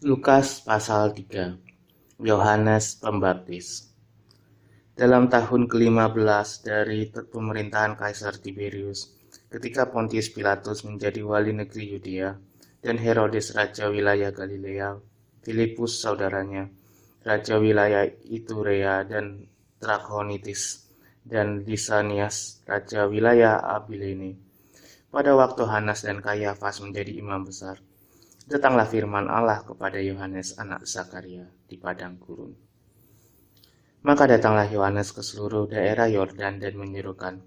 Lukas pasal 3. Yohanes Pembaptis. Dalam tahun ke-15 dari pemerintahan Kaisar Tiberius, ketika Pontius Pilatus menjadi wali negeri Yudea, dan Herodes raja wilayah Galilea, Filipus saudaranya, raja wilayah Iturea dan Trachonitis, dan Lisanias, raja wilayah Abilene. Pada waktu Hanas dan Kayafas menjadi imam besar, datanglah firman Allah kepada Yohanes anak Zakaria di padang gurun. Maka datanglah Yohanes ke seluruh daerah Yordan dan menyerukan,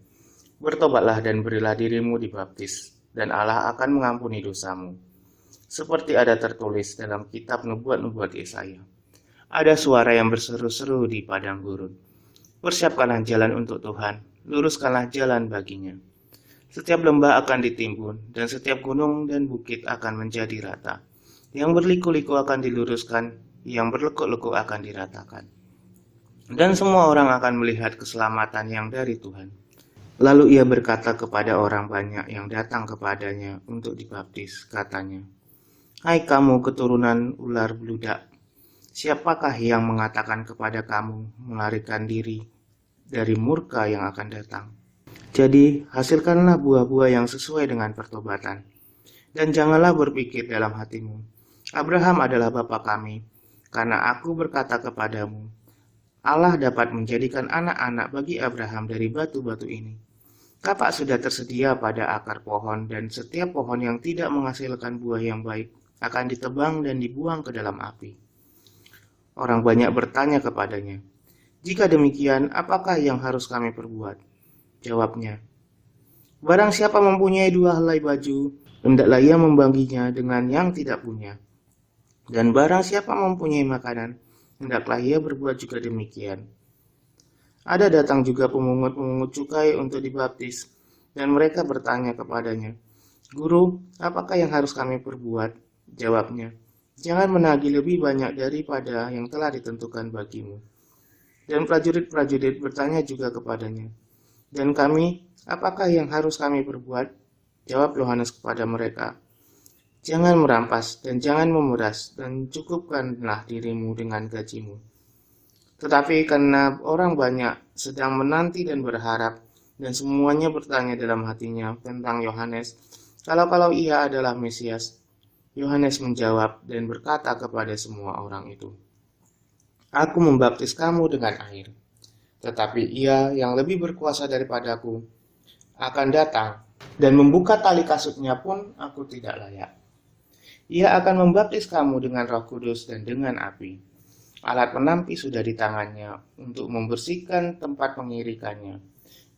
"Bertobatlah dan berilah dirimu dibaptis, dan Allah akan mengampuni dosamu." Seperti ada tertulis dalam kitab nubuat-nubuat Yesaya. Ada suara yang berseru-seru di padang gurun, "Persiapkanlah jalan untuk Tuhan, luruskanlah jalan baginya." Setiap lembah akan ditimbun, dan setiap gunung dan bukit akan menjadi rata. Yang berliku-liku akan diluruskan, yang berlekuk-lekuk akan diratakan. Dan semua orang akan melihat keselamatan yang dari Tuhan. Lalu ia berkata kepada orang banyak yang datang kepadanya untuk dibaptis, katanya, "Hai kamu keturunan ular beludak, siapakah yang mengatakan kepada kamu melarikan diri dari murka yang akan datang? Jadi, hasilkanlah buah-buah yang sesuai dengan pertobatan. Dan janganlah berpikir dalam hatimu, Abraham adalah bapa kami, karena aku berkata kepadamu, Allah dapat menjadikan anak-anak bagi Abraham dari batu-batu ini. Kapak sudah tersedia pada akar pohon, dan setiap pohon yang tidak menghasilkan buah yang baik akan ditebang dan dibuang ke dalam api." Orang banyak bertanya kepadanya, "Jika demikian, apakah yang harus kami perbuat?" Jawabnya, "Barang siapa mempunyai 2 helai baju, hendaklah ia membaginya dengan yang tidak punya. Dan barang siapa mempunyai makanan, hendaklah ia berbuat juga demikian." Ada datang juga pemungut-pemungut cukai untuk dibaptis, dan mereka bertanya kepadanya, "Guru, apakah yang harus kami perbuat?" Jawabnya, "Jangan menagih lebih banyak daripada yang telah ditentukan bagimu." Dan prajurit-prajurit bertanya juga kepadanya, "Dan kami, apakah yang harus kami perbuat?" Jawab Yohanes kepada mereka, "Jangan merampas dan jangan memeras, dan cukupkanlah dirimu dengan gajimu." Tetapi karena orang banyak sedang menanti dan berharap, dan semuanya bertanya dalam hatinya tentang Yohanes, kalau ia adalah Mesias, Yohanes menjawab dan berkata kepada semua orang itu, "Aku membaptis kamu dengan air, tetapi ia yang lebih berkuasa daripadaku akan datang, dan membuka tali kasutnya pun aku tidak layak. Ia akan membaptis kamu dengan Roh Kudus dan dengan api. Alat penampi sudah di tangannya untuk membersihkan tempat pengirikannya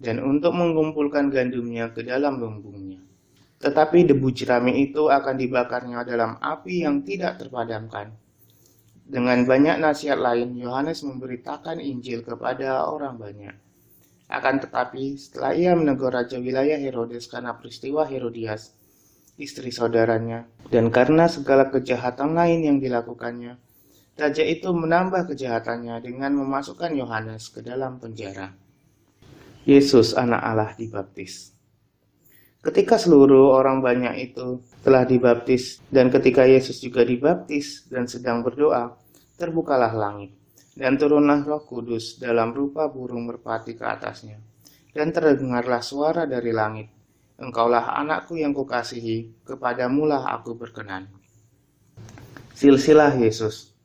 dan untuk mengumpulkan gandumnya ke dalam lumbungnya. Tetapi debu jerami itu akan dibakarnya dalam api yang tidak terpadamkan." Dengan banyak nasihat lain, Yohanes memberitakan Injil kepada orang banyak. Akan tetapi, setelah ia menegur raja wilayah Herodes karena peristiwa Herodias, istri saudaranya, dan karena segala kejahatan lain yang dilakukannya, raja itu menambah kejahatannya dengan memasukkan Yohanes ke dalam penjara. Yesus anak Allah dibaptis. Ketika seluruh orang banyak itu telah dibaptis, dan ketika Yesus juga dibaptis dan sedang berdoa, terbukalah langit, dan turunlah Roh Kudus dalam rupa burung merpati ke atasnya. Dan terdengarlah suara dari langit, "Engkaulah anakku yang kukasihi, kepadamulah aku berkenan." Silsilah Yesus.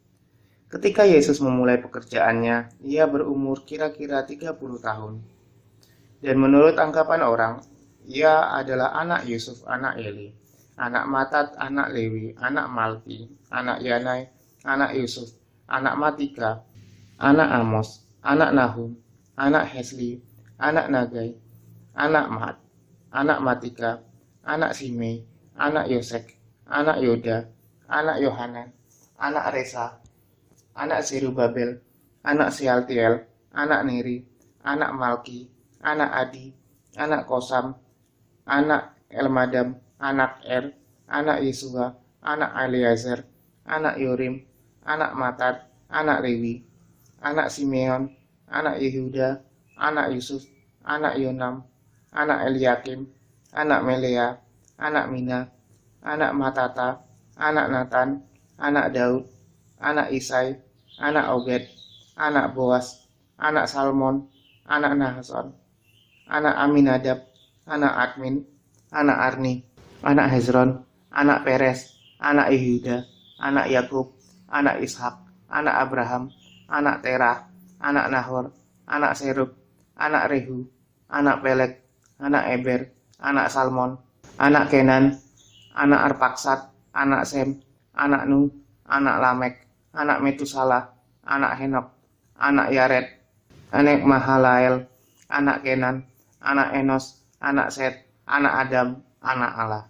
Ketika Yesus memulai pekerjaannya, ia berumur kira-kira 30 tahun. Dan menurut anggapan orang, ia adalah anak Yusuf, anak Eli, anak Matat, anak Lewi, anak Malki, anak Yanai, anak Yusuf, anak Matika, anak Amos, anak Nahum, anak Hesli, anak Nagai, anak Mat, anak Matika, anak Simei, anak Yosek, anak Yoda, anak Yohanan, anak Resa, anak Zerubabel, anak Sealtiel, anak Neri, anak Malki, anak Adi, anak Kosam, anak Elmadam, anak anak Yesua, anak Eliezer, anak Yorim, anak Matat, anak Lewi, anak Simeon, anak Yehuda, anak Yusuf, anak Yonam, anak Eliakim, anak Melea, anak Mina, anak Matata, anak Natan, anak Daud, anak Isai, anak Obed, anak Boas, anak Salmon, anak Nahason, anak Aminadab, anak Admin, anak Arni, anak Hezron, anak Peres, anak Yehuda, anak Yakub, anak Ishak, anak Abraham, anak Terah, anak Nahor, anak Serug, anak Rehu, anak Peleg, anak Eber, anak Salmon, anak Kenan, anak Arpaksad, anak Sem, anak Nuh, anak Lamek, anak Metusala, anak Henok, anak Yared, anak Mahalael, anak Kenan, anak Enos, anak Set, anak Adam, anak Allah.